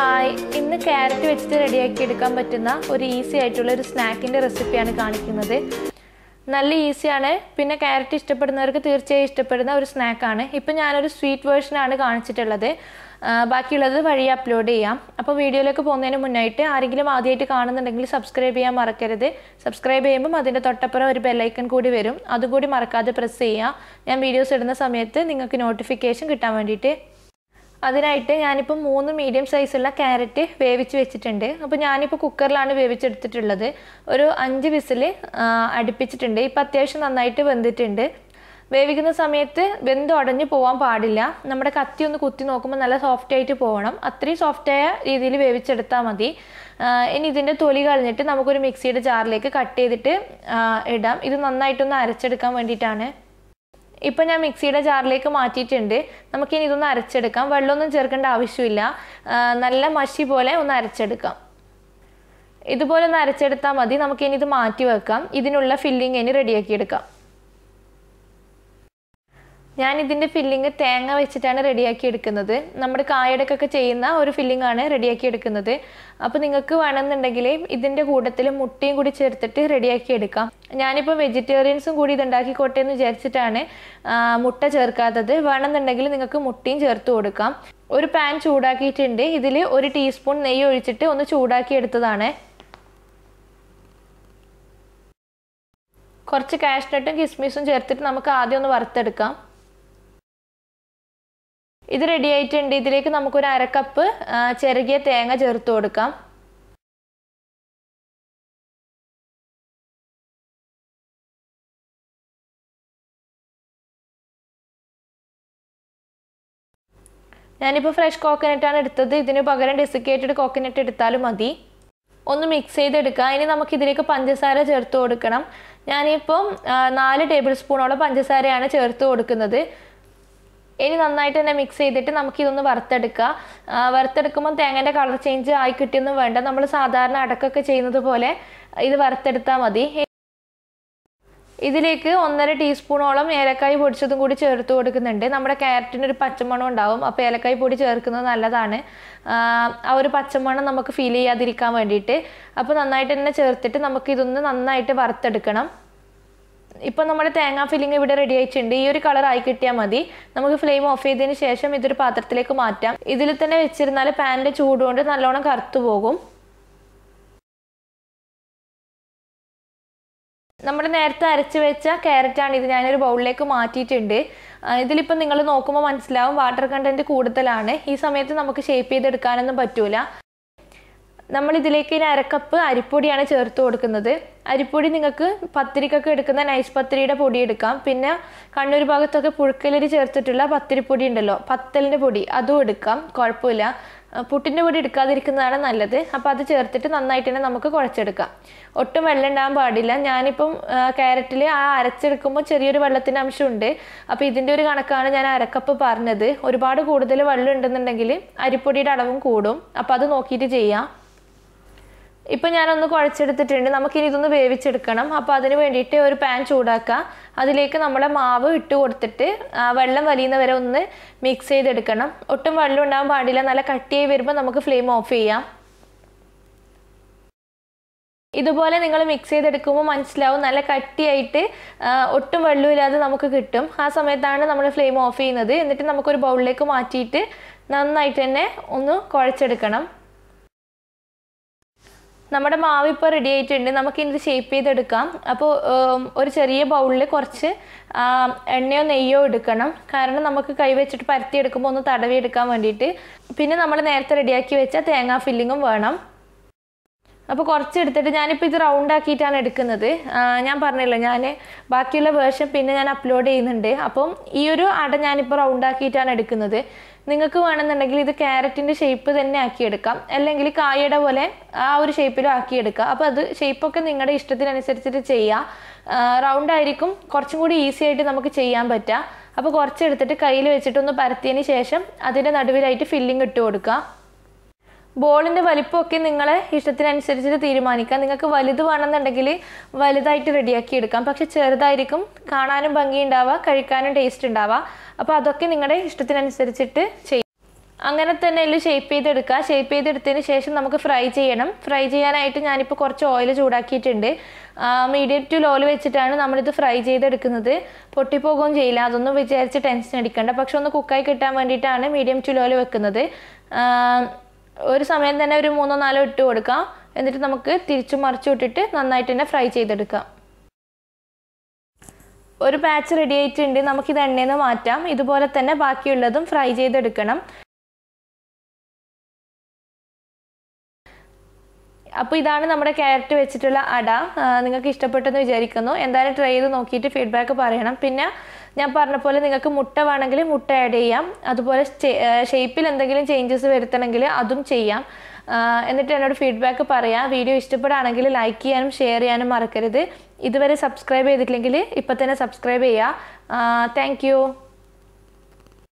Hi, ഇന്ന് carrot വെച്ചിട്ട് റെഡിയാക്കി എടുക്കാൻ പറ്റുന്ന ഒരു ഈസി ആയിട്ടുള്ള ഒരു സ്നാക്കിൻ്റെ റെസിപ്പിയാണ് കാണിക്കുന്നത്. നല്ല ഈസിയാണ്, പിന്നെ ക്യാരറ്റ് ഇഷ്ടപ്പെടുന്നവർക്ക് തീർച്ചയായും ഇഷ്ടപ്പെടുന്ന ഒരു സ്നാക്കാണ്. ഇപ്പം ഞാനൊരു സ്വീറ്റ് വേർഷനാണ് കാണിച്ചിട്ടുള്ളത്, ബാക്കിയുള്ളത് വഴി അപ്ലോഡ് ചെയ്യാം. അപ്പോൾ വീഡിയോയിലേക്ക് പോകുന്നതിന് മുന്നായിട്ട് ആരെങ്കിലും ആദ്യമായിട്ട് കാണുന്നുണ്ടെങ്കിൽ സബ്സ്ക്രൈബ് ചെയ്യാൻ മറക്കരുത്. സബ്സ്ക്രൈബ് ചെയ്യുമ്പം അതിൻ്റെ തൊട്ടപ്പുറം ഒരു ബെല്ലൈക്കൺ കൂടി വരും, അതുകൂടി മറക്കാതെ പ്രസ് ചെയ്യുക. ഞാൻ വീഡിയോസ് ഇടുന്ന സമയത്ത് നിങ്ങൾക്ക് നോട്ടിഫിക്കേഷൻ കിട്ടാൻ വേണ്ടിയിട്ട്. അതിനായിട്ട് ഞാനിപ്പോൾ 3 മീഡിയം സൈസുള്ള ക്യാരറ്റ് വേവിച്ച് വെച്ചിട്ടുണ്ട്. അപ്പോൾ ഞാനിപ്പോൾ കുക്കറിലാണ് വേവിച്ചെടുത്തിട്ടുള്ളത്. ഒരു 5 വിസിൽ അടുപ്പിച്ചിട്ടുണ്ട്. ഇപ്പോൾ അത്യാവശ്യം നന്നായിട്ട് വെന്തിട്ടുണ്ട്. വേവിക്കുന്ന സമയത്ത് വെന്ത് ഉടഞ്ഞു പോകാൻ പാടില്ല. നമ്മുടെ കത്തി ഒന്ന് കുത്തി നോക്കുമ്പോൾ നല്ല സോഫ്റ്റായിട്ട് പോകണം. അത്രയും സോഫ്റ്റായ രീതിയിൽ വേവിച്ചെടുത്താൽ മതി. ഇനി ഇതിൻ്റെ തൊലി കളഞ്ഞിട്ട് നമുക്കൊരു മിക്സിയുടെ ജാറിലേക്ക് കട്ട് ചെയ്തിട്ട് ഇടാം. ഇത് നന്നായിട്ടൊന്ന് അരച്ചെടുക്കാൻ വേണ്ടിയിട്ടാണ്. ഇപ്പം ഞാൻ മിക്സിയുടെ ജാറിലേക്ക് മാറ്റിയിട്ടുണ്ട്. നമുക്കിനി ഇതൊന്ന് അരച്ചെടുക്കാം. വെള്ളമൊന്നും ചേർക്കേണ്ട ആവശ്യമില്ല. നല്ല മഷി പോലെ ഒന്ന് അരച്ചെടുക്കാം. ഇതുപോലെ ഒന്ന് അരച്ചെടുത്താൽ മതി. നമുക്കിനി ഇത് മാറ്റി വെക്കാം. ഇതിനുള്ള ഫില്ലിങ് ഇനി റെഡിയാക്കിയെടുക്കാം. ഞാനിതിൻ്റെ ഫില്ലിങ് തേങ്ങ വെച്ചിട്ടാണ് റെഡിയാക്കി എടുക്കുന്നത്. നമ്മുടെ കായടക്കൊക്കെ ചെയ്യുന്ന ഒരു ഫില്ലിങ്ങാണ് റെഡിയാക്കി എടുക്കുന്നത്. അപ്പോൾ നിങ്ങൾക്ക് വേണമെന്നുണ്ടെങ്കിൽ ഇതിൻ്റെ കൂട്ടത്തിൽ മുട്ടയും കൂടി ചേർത്തിട്ട് റെഡിയാക്കി എടുക്കാം. ഞാനിപ്പോൾ വെജിറ്റേറിയൻസും കൂടി ഇതുണ്ടാക്കിക്കോട്ടെ എന്ന് വിചാരിച്ചിട്ടാണ് മുട്ട ചേർക്കാത്തത്. വേണമെന്നുണ്ടെങ്കിൽ നിങ്ങൾക്ക് മുട്ടയും ചേർത്ത് കൊടുക്കാം. ഒരു പാൻ ചൂടാക്കിയിട്ടുണ്ട്. ഇതിൽ 1 ടീസ്പൂൺ നെയ്യ് ഒഴിച്ചിട്ട് ഒന്ന് ചൂടാക്കി എടുത്തതാണ്. കുറച്ച് കാഷ്നട്ടും കിസ്മിസും ചേർത്തിട്ട് നമുക്ക് ആദ്യം ഒന്ന് വറുത്തെടുക്കാം. ഇത് റെഡി ആയിട്ടുണ്ട്. ഇതിലേക്ക് നമുക്കൊരു 1/2 കപ്പ് ചിരകിയ തേങ്ങ ചേർത്ത് കൊടുക്കാം. ഞാനിപ്പോൾ ഫ്രഷ് കോക്കനട്ടാണ് എടുത്തത്. ഇതിന് പകരം ഡെസിക്കേറ്റഡ് കോക്കനട്ട് എടുത്താലും മതി. ഒന്ന് മിക്സ് ചെയ്തെടുക്കുക. ഇനി നമുക്കിതിലേക്ക് പഞ്ചസാര ചേർത്ത് കൊടുക്കണം. ഞാനിപ്പം 4 ടേബിൾ സ്പൂണോളം പഞ്ചസാരയാണ് ചേർത്ത് കൊടുക്കുന്നത്. ഇനി നന്നായിട്ട് തന്നെ മിക്സ് ചെയ്തിട്ട് നമുക്കിതൊന്ന് വറുത്തെടുക്കുക. വറുത്തെടുക്കുമ്പോൾ തേങ്ങേൻ്റെ കളർ ചേഞ്ച് ആയി കിട്ടിയൊന്നും വേണ്ട. നമ്മൾ സാധാരണ അടക്കൊക്കെ ചെയ്യുന്നത് പോലെ ഇത് വറുത്തെടുത്താൽ മതി. ഇതിലേക്ക് 1.5 ടീസ്പൂണോളം ഏലക്കായ് പൊടിച്ചതും കൂടി ചേർത്ത് കൊടുക്കുന്നുണ്ട്. നമ്മുടെ ക്യാരറ്റിനൊരു പച്ചമണം ഉണ്ടാവും. അപ്പോൾ ഏലക്കായ് പൊടി ചേർക്കുന്നത് നല്ലതാണ്, ആ ഒരു പച്ചമണം നമുക്ക് ഫീൽ ചെയ്യാതിരിക്കാൻ വേണ്ടിയിട്ട്. അപ്പോൾ നന്നായിട്ട് തന്നെ ചേർത്തിട്ട് നമുക്കിതൊന്ന് നന്നായിട്ട് വറുത്തെടുക്കണം. ഇപ്പം നമ്മുടെ തേങ്ങാ ഫില്ലിങ് ഇവിടെ റെഡി ആയിട്ടുണ്ട്. ഈ ഒരു കളർ ആയി കിട്ടിയാൽ മതി. നമുക്ക് ഫ്ലെയിം ഓഫ് ചെയ്തതിന് ശേഷം ഇതൊരു പാത്രത്തിലേക്ക് മാറ്റാം. ഇതിൽ തന്നെ വെച്ചിരുന്നാൽ പാനിൻ്റെ ചൂടുകൊണ്ട് നല്ലോണം കറുത്തു പോകും. നമ്മൾ നേരത്തെ അരച്ച് വെച്ച ക്യാരറ്റാണ് ഇത്. ഞാനൊരു ബൗളിലേക്ക് മാറ്റിയിട്ടുണ്ട്. ഇതിലിപ്പം നിങ്ങൾ നോക്കുമ്പോൾ മനസ്സിലാവും വാട്ടർ കണ്ടൻറ്റ് കൂടുതലാണ്. ഈ സമയത്ത് നമുക്ക് ഷേപ്പ് ചെയ്തെടുക്കാനൊന്നും പറ്റൂല. നമ്മളിതിലേക്ക് 1/2 കപ്പ് അരിപ്പൊടിയാണ് ചേർത്ത് കൊടുക്കുന്നത്. അരിപ്പൊടി നിങ്ങൾക്ക് പത്തിരിക്കൊക്കെ എടുക്കുന്ന നൈസ് പത്തിരിയുടെ പൊടി എടുക്കാം. പിന്നെ കണ്ണൂർ ഭാഗത്തൊക്കെ പുഴുക്കലരി ചേർത്തിട്ടുള്ള പത്തിരിപ്പൊടി ഉണ്ടല്ലോ, പത്തലിൻ്റെ പൊടി, അതും എടുക്കാം, കുഴപ്പമില്ല. പുട്ടിൻ്റെ പൊടി എടുക്കാതിരിക്കുന്നതാണ് നല്ലത്. അപ്പോൾ അത് ചേർത്തിട്ട് നന്നായിട്ട് തന്നെ നമുക്ക് കുഴച്ചെടുക്കാം. ഒട്ടും വെള്ളം ഉണ്ടാകാൻ പാടില്ല. ഞാനിപ്പം ക്യാരറ്റിൽ അരച്ചെടുക്കുമ്പോൾ ചെറിയൊരു വെള്ളത്തിൻ്റെ അംശമുണ്ട്. അപ്പോൾ ഇതിൻ്റെ ഒരു കണക്കാണ് ഞാൻ 1/2 കപ്പ് പറഞ്ഞത്. ഒരുപാട് കൂടുതൽ വെള്ളം ഉണ്ടെന്നുണ്ടെങ്കിൽ അരിപ്പൊടിയുടെ അളവും കൂടും. അപ്പോൾ അത് നോക്കിയിട്ട് ചെയ്യാം. ഇപ്പം ഞാനൊന്ന് കുഴച്ചെടുത്തിട്ടുണ്ട്. നമുക്കിനി ഇതൊന്ന് വേവിച്ചെടുക്കണം. അപ്പോൾ അതിന് വേണ്ടിയിട്ട് ഒരു പാൻ ചൂടാക്കുക. അതിലേക്ക് നമ്മളെ മാവ് ഇട്ട് കൊടുത്തിട്ട് വെള്ളം വലിയുന്ന വരെ ഒന്ന് മിക്സ് ചെയ്തെടുക്കണം. ഒട്ടും വെള്ളം ഉണ്ടാകാൻ പാടില്ല. നല്ല കട്ടിയായി വരുമ്പോൾ നമുക്ക് ഫ്ലെയിം ഓഫ് ചെയ്യാം. ഇതുപോലെ നിങ്ങൾ മിക്സ് ചെയ്തെടുക്കുമ്പോൾ മനസ്സിലാവും നല്ല കട്ടിയായിട്ട് ഒട്ടും വെള്ളമില്ലാതെ നമുക്ക് കിട്ടും. ആ സമയത്താണ് നമ്മൾ ഫ്ലെയിം ഓഫ് ചെയ്യുന്നത്. എന്നിട്ട് നമുക്കൊരു ബൗളിലേക്ക് മാറ്റിയിട്ട് നന്നായിട്ട് തന്നെ ഒന്ന് കുഴച്ചെടുക്കണം. നമ്മുടെ മാവ് ഇപ്പോൾ റെഡി ആയിട്ടുണ്ട്. നമുക്കിത് ഷേപ്പ് ചെയ്തെടുക്കാം. അപ്പോൾ ഒരു ചെറിയ ബൗളിൽ കുറച്ച് എണ്ണയോ നെയ്യോ എടുക്കണം. കാരണം നമുക്ക് കൈവച്ചിട്ട് പരത്തിയെടുക്കുമ്പോൾ ഒന്ന് തടവിയെടുക്കാൻ വേണ്ടിയിട്ട്. പിന്നെ നമ്മൾ നേരത്തെ റെഡിയാക്കി വെച്ച തേങ്ങാ ഫില്ലിങ്ങും വേണം. അപ്പോൾ കുറച്ച് എടുത്തിട്ട് ഞാനിപ്പോൾ ഇത് റൗണ്ട് ആക്കിയിട്ടാണ് എടുക്കുന്നത്. ഞാൻ പറഞ്ഞല്ലോ, ഞാൻ ബാക്കിയുള്ള വേർഷൻ പിന്നെ ഞാൻ അപ്ലോഡ് ചെയ്യുന്നുണ്ട്. അപ്പം ഈ ഒരു അട ഞാനിപ്പോൾ റൗണ്ട് ആക്കിയിട്ടാണ് എടുക്കുന്നത്. നിങ്ങൾക്ക് വേണമെന്നുണ്ടെങ്കിൽ ഇത് ക്യാരറ്റിൻ്റെ ഷേപ്പ് തന്നെ ആക്കിയെടുക്കാം, അല്ലെങ്കിൽ കായയുടെ പോലെ ആ ഒരു ഷേപ്പിലും ആക്കിയെടുക്കാം. അപ്പോൾ അത് ഷേപ്പൊക്കെ നിങ്ങളുടെ ഇഷ്ടത്തിനനുസരിച്ചിട്ട് ചെയ്യാം. റൗണ്ട് ആയിരിക്കും കുറച്ചും കൂടി ഈസി ആയിട്ട് നമുക്ക് ചെയ്യാൻ പറ്റുക. അപ്പോൾ കുറച്ചെടുത്തിട്ട് കയ്യിൽ വെച്ചിട്ടൊന്ന് പരത്തിയതിന് ശേഷം അതിൻ്റെ നടുവിലായിട്ട് ഫില്ലിങ് ഇട്ട് കൊടുക്കുക. ബോളിൻ്റെ വലിപ്പമൊക്കെ നിങ്ങളെ ഇഷ്ടത്തിനനുസരിച്ചിട്ട് തീരുമാനിക്കാം. നിങ്ങൾക്ക് വലുത് വേണമെന്നുണ്ടെങ്കിൽ വലുതായിട്ട് റെഡിയാക്കി എടുക്കാം. പക്ഷെ ചെറുതായിരിക്കും കാണാനും ഭംഗി ഉണ്ടാവുക, കഴിക്കാനും ടേസ്റ്റ് ഉണ്ടാവുക. അപ്പോൾ അതൊക്കെ നിങ്ങളുടെ ഇഷ്ടത്തിനനുസരിച്ചിട്ട് ചെയ്യും. അങ്ങനെ തന്നെ എല്ലാം ഷേപ്പ് ചെയ്തെടുക്കുക. ഷേപ്പ് ചെയ്തെടുത്തതിന് ശേഷം നമുക്ക് ഫ്രൈ ചെയ്യണം. ഫ്രൈ ചെയ്യാനായിട്ട് ഞാനിപ്പോൾ കുറച്ച് ഓയിൽ ചൂടാക്കിയിട്ടുണ്ട്. മീഡിയം ടു ലോയിൽ വെച്ചിട്ടാണ് നമ്മളിത് ഫ്രൈ ചെയ്തെടുക്കുന്നത്. പൊട്ടിപ്പോകുകയും ചെയ്യില്ല, അതൊന്നും വിചാരിച്ച് ടെൻഷൻ അടിക്കണ്ട. പക്ഷെ ഒന്ന് കുക്കായി കിട്ടാൻ വേണ്ടിയിട്ടാണ് മീഡിയം ടു ലോയിൽ വെക്കുന്നത്. ഒരു സമയം തന്നെ ഒരു 3-4 ഇട്ട് കൊടുക്കാം. എന്നിട്ട് നമുക്ക് തിരിച്ചും മറിച്ചും ഇട്ടിട്ട് നന്നായിട്ട് തന്നെ ഫ്രൈ ചെയ്തെടുക്കാം. ഒരു ബാച്ച് റെഡി ആയിട്ടുണ്ട്. നമുക്കിത് എണ്ണയിൽ നിന്ന് മാറ്റാം. ഇതുപോലെ തന്നെ ബാക്കിയുള്ളതും ഫ്രൈ ചെയ്തെടുക്കണം. അപ്പോൾ ഇതാണ് നമ്മുടെ ക്യാരറ്റ് വെച്ചിട്ടുള്ള അട. നിങ്ങൾക്ക് ഇഷ്ടപ്പെട്ടെന്ന് വിചാരിക്കുന്നു. എന്തായാലും ട്രൈ ചെയ്ത് നോക്കിയിട്ട് ഫീഡ്ബാക്ക് പറയണം. പിന്നെ ഞാൻ പറഞ്ഞ പോലെ നിങ്ങൾക്ക് മുട്ട വേണമെങ്കിൽ മുട്ട ആഡ് ചെയ്യാം. അതുപോലെ ഷേപ്പിൽ എന്തെങ്കിലും ചേഞ്ചസ് വരുത്തണമെങ്കിൽ അതും ചെയ്യാം. എന്നിട്ട് എന്നോട് ഫീഡ്ബാക്ക് പറയാം. വീഡിയോ ഇഷ്ടപ്പെടുകയാണെങ്കിൽ ലൈക്ക് ചെയ്യാനും ഷെയർ ചെയ്യാനും മറക്കരുത്. ഇതുവരെ സബ്സ്ക്രൈബ് ചെയ്തിട്ടില്ലെങ്കിൽ ഇപ്പം തന്നെ സബ്സ്ക്രൈബ് ചെയ്യുക. താങ്ക്